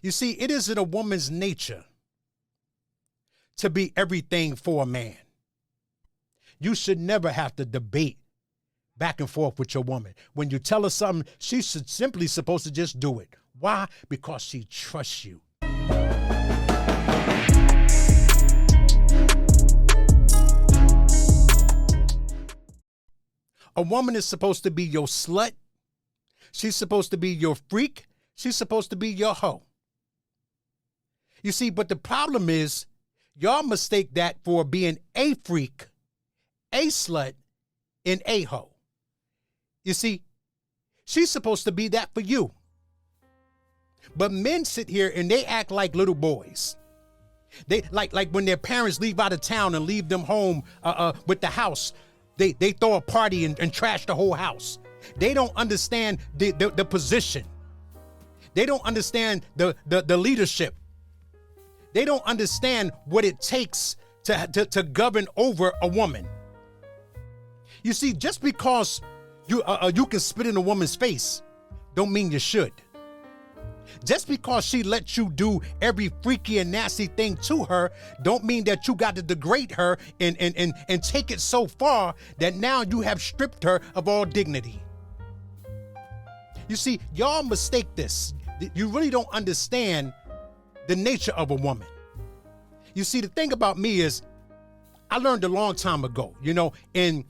You see, it isn't a woman's nature to be everything for a man. You should never have to debate back and forth with your woman. When you tell her something, she's simply supposed to just do it. Why? Because she trusts you. A woman is supposed to be your slut. She's supposed to be your freak. She's supposed to be your hoe. You see, but the problem is, y'all mistake that for being a freak, a slut, and a hoe. You see, she's supposed to be that for you. But men sit here and they act like little boys. They like when their parents leave out of town and leave them home with the house. They throw a party and trash the whole house. They don't understand the position. They don't understand the leadership. They don't understand what it takes to govern over a woman. You see, just because you can spit in a woman's face, don't mean you should. Just because she lets you do every freaky and nasty thing to her, don't mean that you got to degrade her and take it so far that now you have stripped her of all dignity. You see, y'all mistake this. You really don't understand the nature of a woman. You see, the thing about me is, I learned a long time ago, and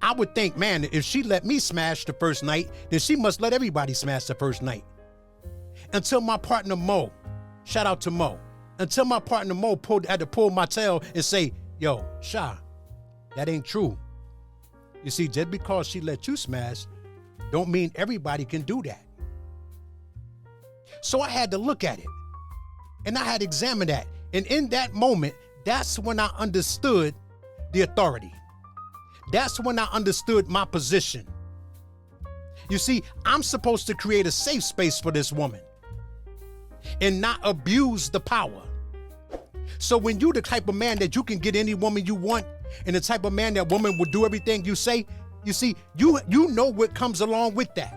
I would think, man, if she let me smash the first night, then she must let everybody smash the first night. Until my partner Mo, shout out to Mo, until my partner Mo had to pull my tail and say, yo, Sha, that ain't true. You see, just because she let you smash, don't mean everybody can do that. So I had to look at it, and I had to examine that. And in that moment, that's when I understood the authority. That's when I understood my position. You see, I'm supposed to create a safe space for this woman and not abuse the power. So when you the type of man that you can get any woman you want, and the type of man that woman will do everything you say, you see, you know what comes along with that.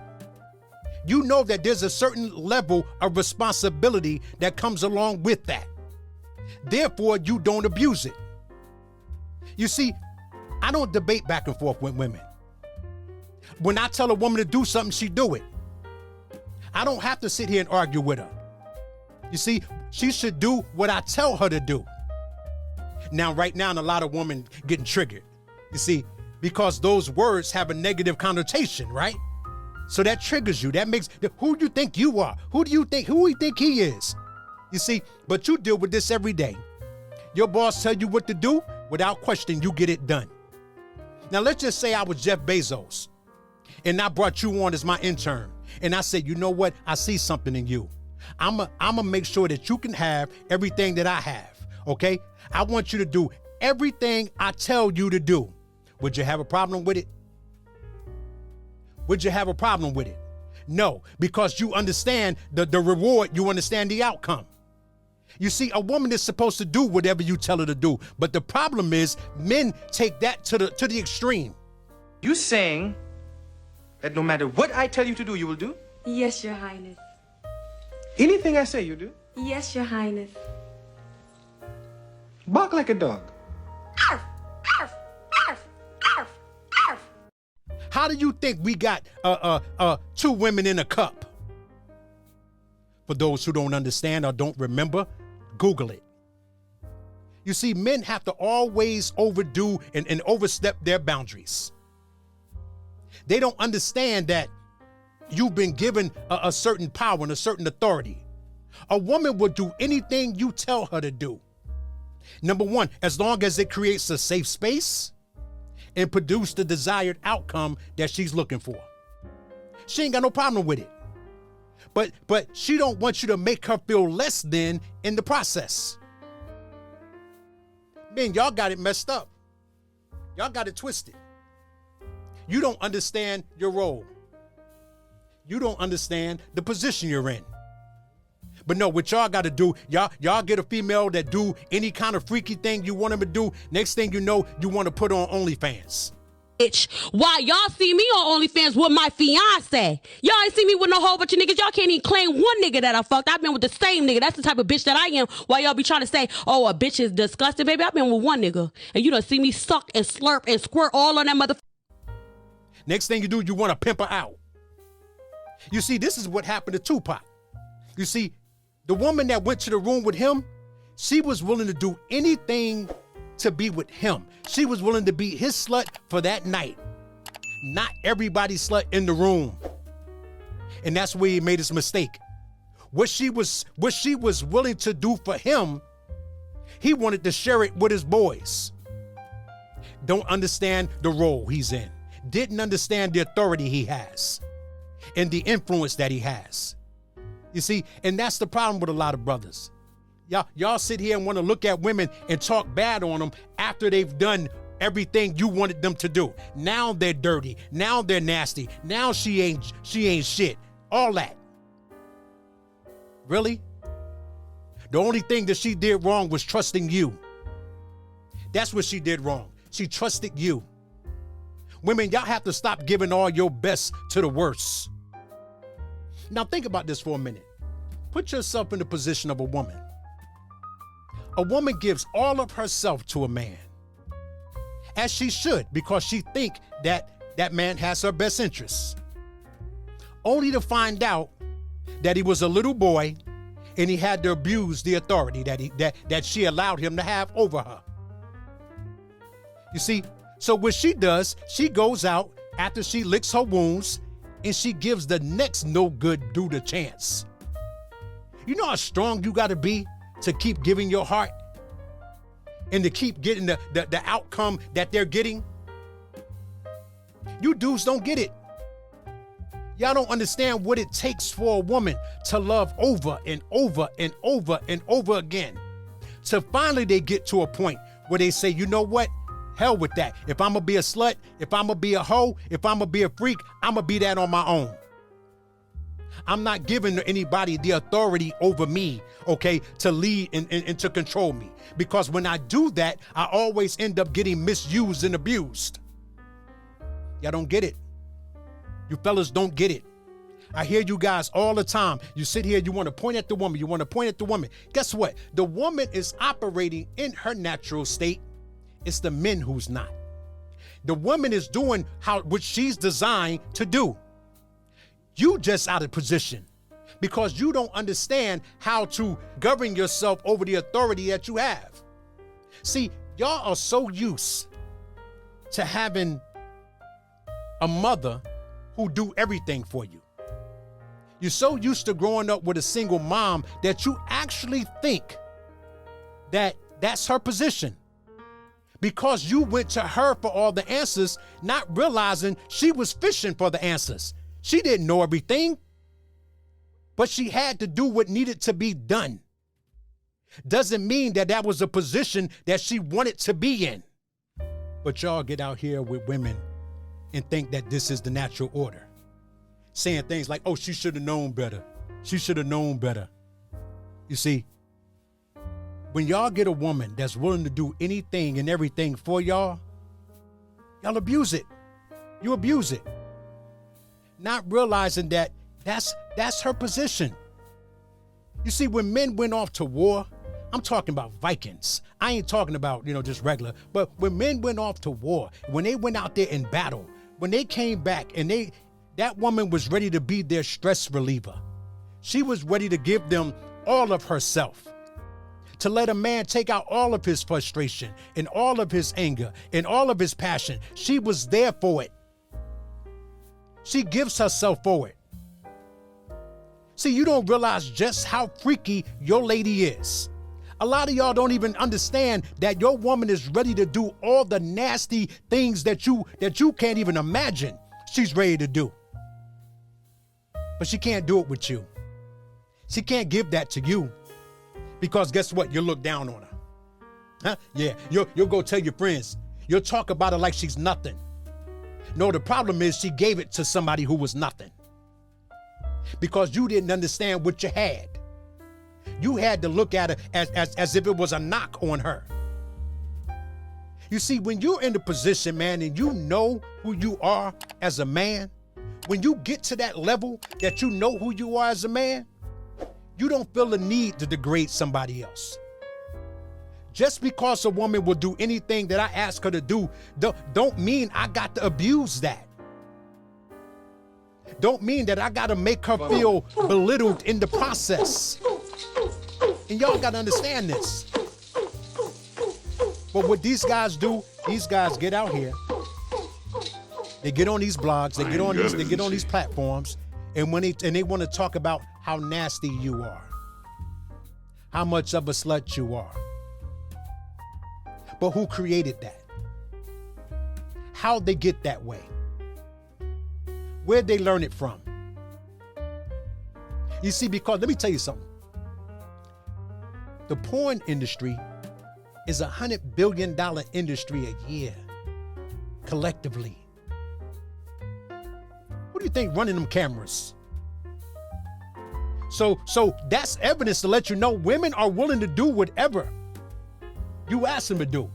You know that there's a certain level of responsibility that comes along with that. Therefore, you don't abuse it. You see, I don't debate back and forth with women. When I tell a woman to do something, she do it. I don't have to sit here and argue with her. You see, she should do what I tell her to do. Now, right now, a lot of women getting triggered, you see, because those words have a negative connotation, right? So that triggers you. That makes, who do you think you are? Who do you think he is? You see, but you deal with this every day. Your boss tell you what to do, without question, you get it done. Now, let's just say I was Jeff Bezos, and I brought you on as my intern, and I said, you know what? I see something in you. I'm gonna make sure that you can have everything that I have, okay? I want you to do everything I tell you to do. Would you have a problem with it? Would you have a problem with it? No, because you understand the reward, you understand the outcome. You see, a woman is supposed to do whatever you tell her to do, but the problem is men take that to the extreme. You saying that no matter what I tell you to do, you will do? Yes, Your Highness. Anything I say, you do? Yes, Your Highness. Bark like a dog. Arf, arf, arf, arf, arf. How do you think we got two women in a cup? For those who don't understand or don't remember, Google it. You see, men have to always overdo and overstep their boundaries. They don't understand that you've been given a certain power and a certain authority. A woman will do anything you tell her to do. Number one, as long as it creates a safe space and produce the desired outcome that she's looking for. She ain't got no problem with it. But she don't want you to make her feel less than in the process. Man, y'all got it messed up. Y'all got it twisted. You don't understand your role. You don't understand the position you're in. But no, what y'all got to do, y'all get a female that do any kind of freaky thing you want them to do. Next thing you know, you want to put on OnlyFans. bitch. Why y'all see me on OnlyFans with my fiance? Y'all ain't see me with no whole bunch of niggas. Y'all can't even claim one nigga that I fucked. I've been with the same nigga. That's the type of bitch that I am. Why y'all be trying to say, oh, a bitch is disgusting, baby? I've been with one nigga. And you done see me suck and slurp and squirt all on that motherfucker. Next thing you do, you want to pimp her out. You see, this is what happened to Tupac. You see, the woman that went to the room with him, she was willing to do anything to be with him. She was willing to be his slut for that night. Not everybody's slut in the room. And that's where he made his mistake. What she was willing to do for him, he wanted to share it with his boys. Don't understand the role he's in. Didn't understand the authority he has and the influence that he has. You see, and that's the problem with a lot of brothers. Y'all sit here and want to look at women and talk bad on them after they've done everything you wanted them to do. Now they're dirty. Now they're nasty. Now she ain't shit. All that. Really? The only thing that she did wrong was trusting you. That's what she did wrong. She trusted you. Women, y'all have to stop giving all your best to the worst. Now think about this for a minute. Put yourself in the position of a woman. A woman gives all of herself to a man, as she should, because she think that that man has her best interests, only to find out that he was a little boy and he had to abuse the authority that she allowed him to have over her. You see, so what she does, she goes out after she licks her wounds and she gives the next no good dude a chance. You know how strong you got to be to keep giving your heart and to keep getting the outcome that they're getting? You dudes don't get it. Y'all don't understand what it takes for a woman to love over and over and over and over again. So finally they get to a point where they say, you know what? Hell with that. If I'm gonna be a slut, if I'm gonna be a hoe, if I'm gonna be a freak, I'm gonna be that on my own. I'm not giving anybody the authority over me, okay, to lead and to control me. Because when I do that, I always end up getting misused and abused. Y'all don't get it. You fellas don't get it. I hear you guys all the time. You sit here, you want to point at the woman, you want to point at the woman. Guess what? The woman is operating in her natural state. It's the men who's not. The woman is doing what she's designed to do. You just out of position because you don't understand how to govern yourself over the authority that you have. See, y'all are so used to having a mother who do everything for you. You're so used to growing up with a single mom that you actually think that that's her position. Because you went to her for all the answers, not realizing she was fishing for the answers. She didn't know everything, but she had to do what needed to be done. Doesn't mean that that was a position that she wanted to be in. But y'all get out here with women and think that this is the natural order. Saying things like, oh, she should have known better. She should have known better. You see, when y'all get a woman that's willing to do anything and everything for y'all abuse it. You abuse it. Not realizing that that's her position. You see, when men went off to war, I'm talking about Vikings. I ain't talking about, just regular. But when men went off to war, when they went out there in battle, when they came back and that woman was ready to be their stress reliever. She was ready to give them all of herself. To let a man take out all of his frustration and all of his anger and all of his passion. She was there for it. She gives herself for it. See, you don't realize just how freaky your lady is. A lot of y'all don't even understand that your woman is ready to do all the nasty things that you can't even imagine she's ready to do. But she can't do it with you. She can't give that to you. Because guess what? You'll look down on her. Huh? Yeah, you'll go tell your friends. You'll talk about her like she's nothing. No, the problem is she gave it to somebody who was nothing. Because you didn't understand what you had. You had to look at her as if it was a knock on her. You see, when you're in the position, man, and you know who you are as a man, when you get to that level that you know who you are as a man, you don't feel the need to degrade somebody else. Just because a woman will do anything that I ask her to do, don't mean I got to abuse that. Don't mean that I got to make her feel belittled in the process. And y'all got to understand this. But what these guys do, these guys get out here, they get on these blogs, they get on these platforms, and when they want to talk about how nasty you are, how much of a slut you are. But who created that? How'd they get that way? Where'd they learn it from? You see, because let me tell you something. The porn industry is a $100 billion industry a year, collectively. What do you think running them cameras? So that's evidence to let you know women are willing to do whatever you ask them to do.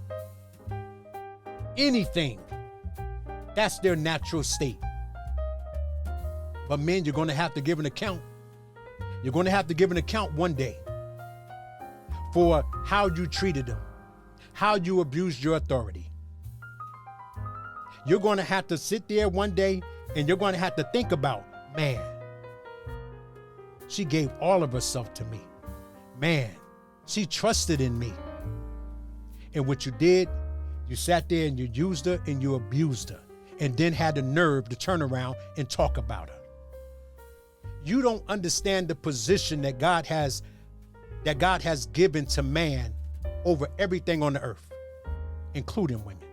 Anything. That's their natural state. But men, you're going to have to give an account. You're going to have to give an account one day for how you treated them, how you abused your authority. You're going to have to sit there one day and you're going to have to think about, man, she gave all of herself to me. Man, she trusted in me. And what you did, you sat there and you used her and you abused her, and then had the nerve to turn around and talk about her. You don't understand the position that God has given to man over everything on the earth, including women.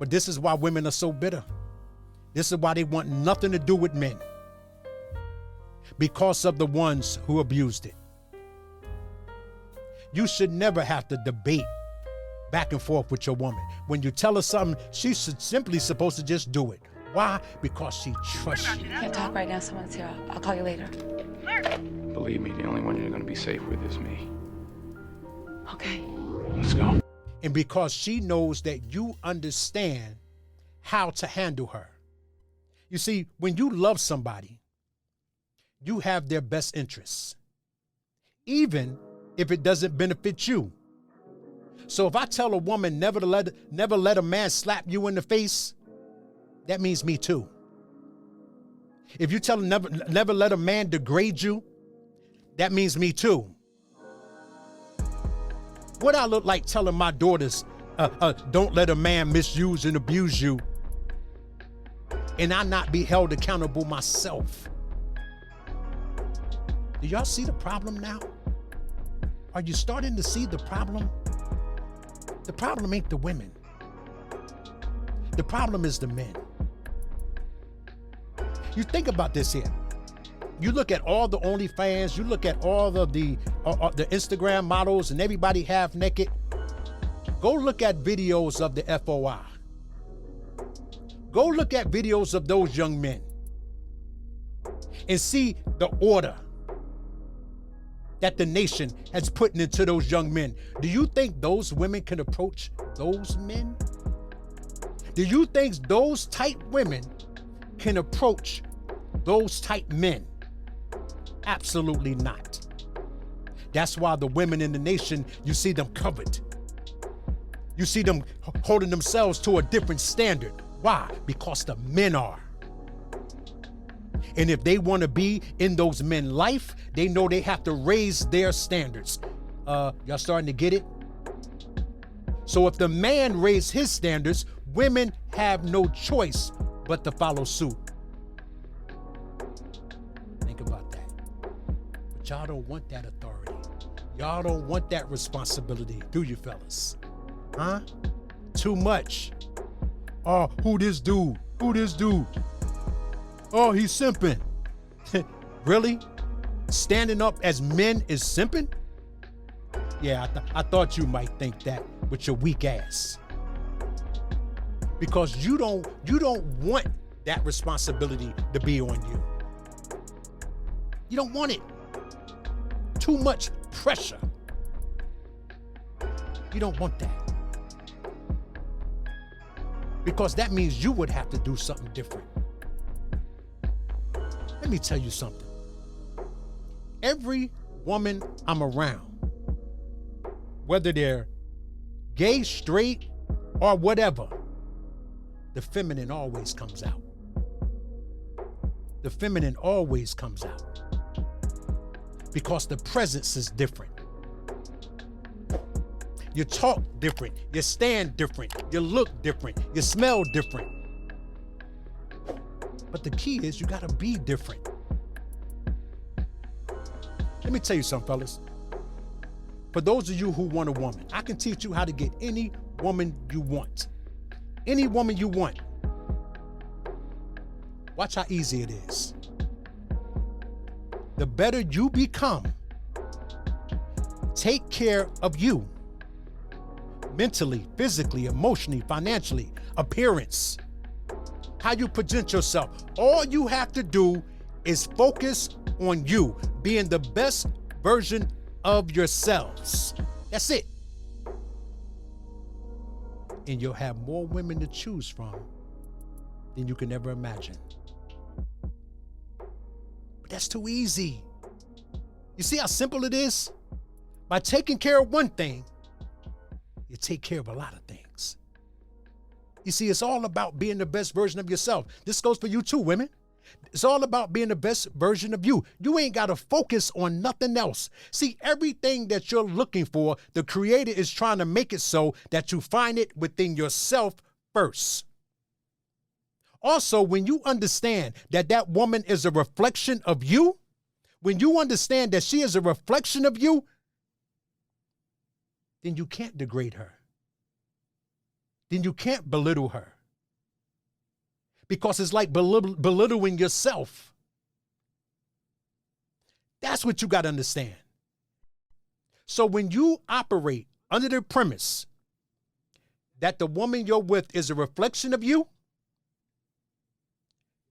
But this is why women are so bitter. This is why they want nothing to do with men, because of the ones who abused it. You should never have to debate back and forth with your woman. When you tell her something, she's simply supposed to just do it. Why? Because she trusts you. I can't talk right now. Someone's here. I'll call you later. Believe me, the only one you're going to be safe with is me. Okay. Let's go. And because she knows that you understand how to handle her. You see, when you love somebody, you have their best interests, even if it doesn't benefit you. So if I tell a woman never let a man slap you in the face, that means me too. If you tell her never let a man degrade you, that means me too. What I look like telling my daughters, don't let a man misuse and abuse you, and I not be held accountable myself. Do y'all see the problem now? Are you starting to see the problem? The problem ain't the women. The problem is the men. You think about this here. You look at all the OnlyFans, you look at all of the Instagram models and everybody half naked. Go look at videos of the FOI. Go look at videos of those young men and see the order that the nation has put into those young men. Do you think those women can approach those men? Do you think those type women can approach those type men? Absolutely not. That's why the women in the nation, you see them covered. You see them holding themselves to a different standard. Why? Because the men are. And if they want to be in those men's life, they know they have to raise their standards. Y'all starting to get it? So if the man raised his standards, women have no choice but to follow suit. Think about that. But y'all don't want that authority. Y'all don't want that responsibility, do you, fellas? Huh? Too much. Oh, who this dude? Who this dude? Oh, he's simping. Really? Standing up as men is simping? Yeah, I thought you might think that with your weak ass. Because you don't want that responsibility to be on you. You don't want it. Too much pressure. You don't want that. Because that means you would have to do something different. Let me tell you something. Every woman I'm around, whether they're gay, straight, or whatever, the feminine always comes out. The feminine always comes out. Because the presence is different. You talk different, you stand different, you look different, you smell different. But the key is you gotta be different. Let me tell you something, fellas. For those of you who want a woman, I can teach you how to get any woman you want. Any woman you want. Watch how easy it is. The better you become, take care of you. Mentally, physically, emotionally, financially, appearance, how you present yourself. All you have to do is focus on you, being the best version of yourselves. That's it. And you'll have more women to choose from than you can ever imagine. But that's too easy. You see how simple it is? By taking care of one thing, you take care of a lot of things. You see, it's all about being the best version of yourself. This goes for you too, women. It's all about being the best version of you. You ain't got to focus on nothing else. See, everything that you're looking for, the Creator is trying to make it so that you find it within yourself first. Also, when you understand that that woman is a reflection of you, when you understand that she is a reflection of you, then you can't degrade her. Then you can't belittle her. Because it's like belittling yourself. That's what you got to understand. So when you operate under the premise that the woman you're with is a reflection of you,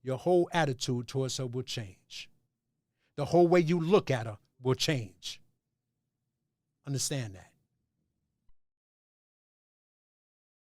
your whole attitude towards her will change. The whole way you look at her will change. Understand that.